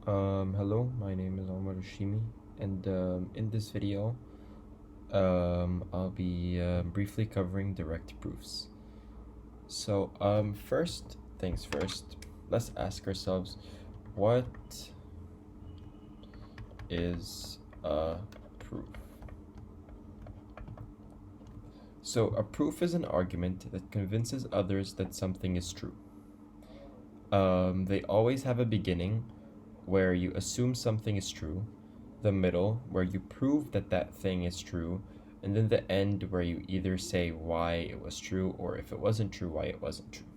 Hello, my name is Omar Hashimi, and in this video, I'll be briefly covering direct proofs. So, first things first, let's ask ourselves, what is a proof? So, a proof is an argument that convinces others that something is true. They always have a beginning where you assume something is true, the middle where you prove that that thing is true, and then the end where you either say why it was true or if it wasn't true, why it wasn't true.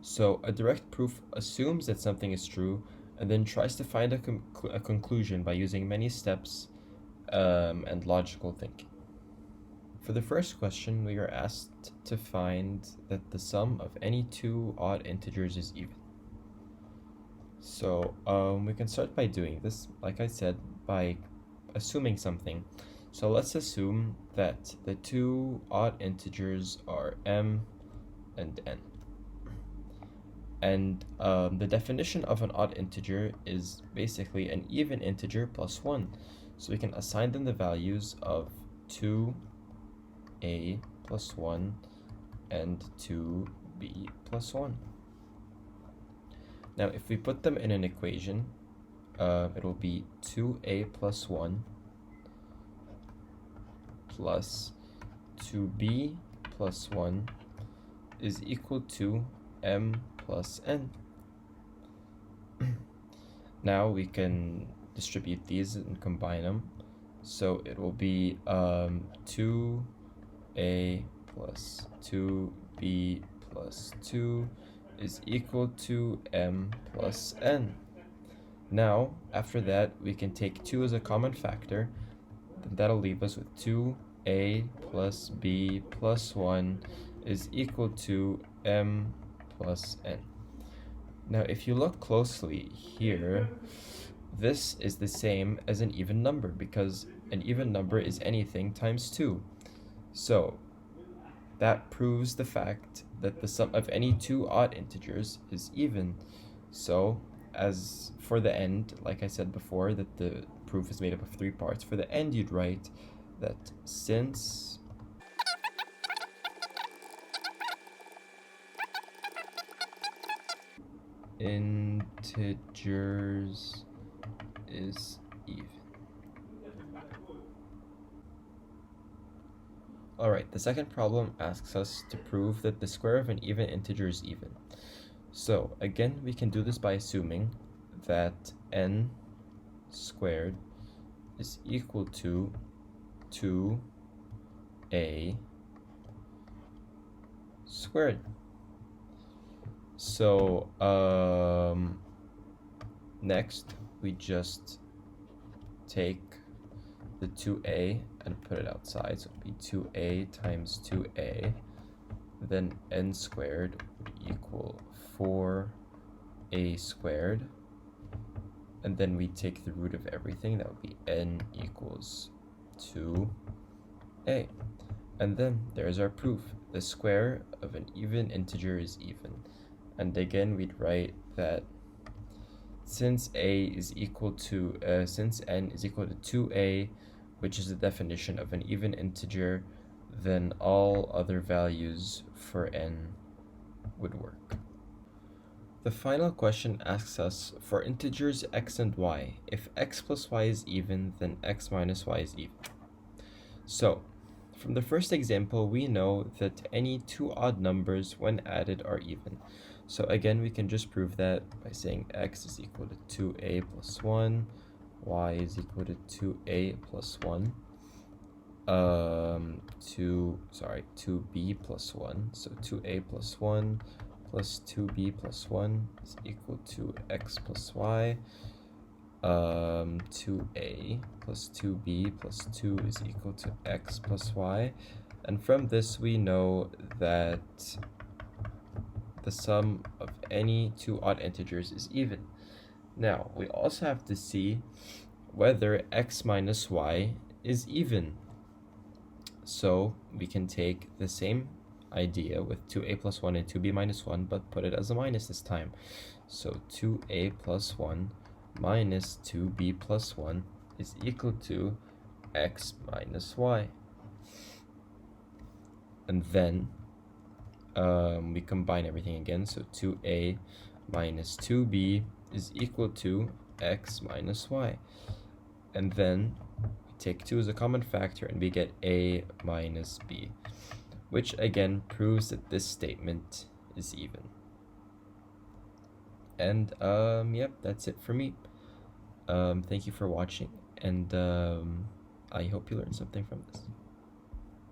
So a direct proof assumes that something is true and then tries to find a conclusion by using many steps and logical thinking. For the first question, we are asked to find that the sum of any two odd integers is even. So we can start by doing this, like I said, by assuming something. So let's assume that the two odd integers are m and n. And the definition of an odd integer is basically an even integer plus 1. So we can assign them the values of 2a plus 1 and 2b plus 1. Now, if we put them in an equation, it will be 2a plus 1 plus 2b plus 1 is equal to m plus n. Now we can distribute these and combine them. So it will be 2a plus 2b plus 2 is equal to m plus n. Now, after that, we can take 2 as a common factor. Then that'll leave us with 2a plus b plus 1 is equal to m plus n. Now, if you look closely here, this is the same as an even number because an even number is anything times 2. So that proves the fact that the sum of any two odd integers is even. So as for the end, like I said before, that the proof is made up of 3 parts. For the end, you'd write that since integers is even. Alright, the second problem asks us to prove that the square of an even integer is even. So again, we can do this by assuming that n squared is equal to 2a squared. So next we just take the 2a and put it outside, so it would be 2a times 2a, then n squared would equal 4a squared, and then we take the root of everything, that would be n equals 2a. And then there's our proof. The square of an even integer is even. And again, we'd write that since a is equal to, since n is equal to 2a, which is the definition of an even integer, then all other values for n would work. The final question asks us, for integers x and y, if x plus y is even, then x minus y is even. So, from the first example, we know that any two odd numbers when added are even. So again, we can just prove that by saying x is equal to 2a plus 1, y is equal to 2a plus 1, 2b plus 1. So 2a plus 1 plus 2b plus 1 is equal to x plus y. 2a plus 2b plus 2 is equal to x plus y. And from this, we know that the sum of any two odd integers is even. Now, we also have to see whether x minus y is even. So we can take the same idea with 2a plus 1 and 2b minus 1, but put it as a minus this time. So 2a plus 1 minus 2b plus 1 is equal to x minus y. And then we combine everything again, so 2a minus 2b is equal to x minus y. And then we take 2 as a common factor and we get a minus b, which again proves that this statement is even. And yep, that's it for me. Thank you for watching, and I hope you learned something from this.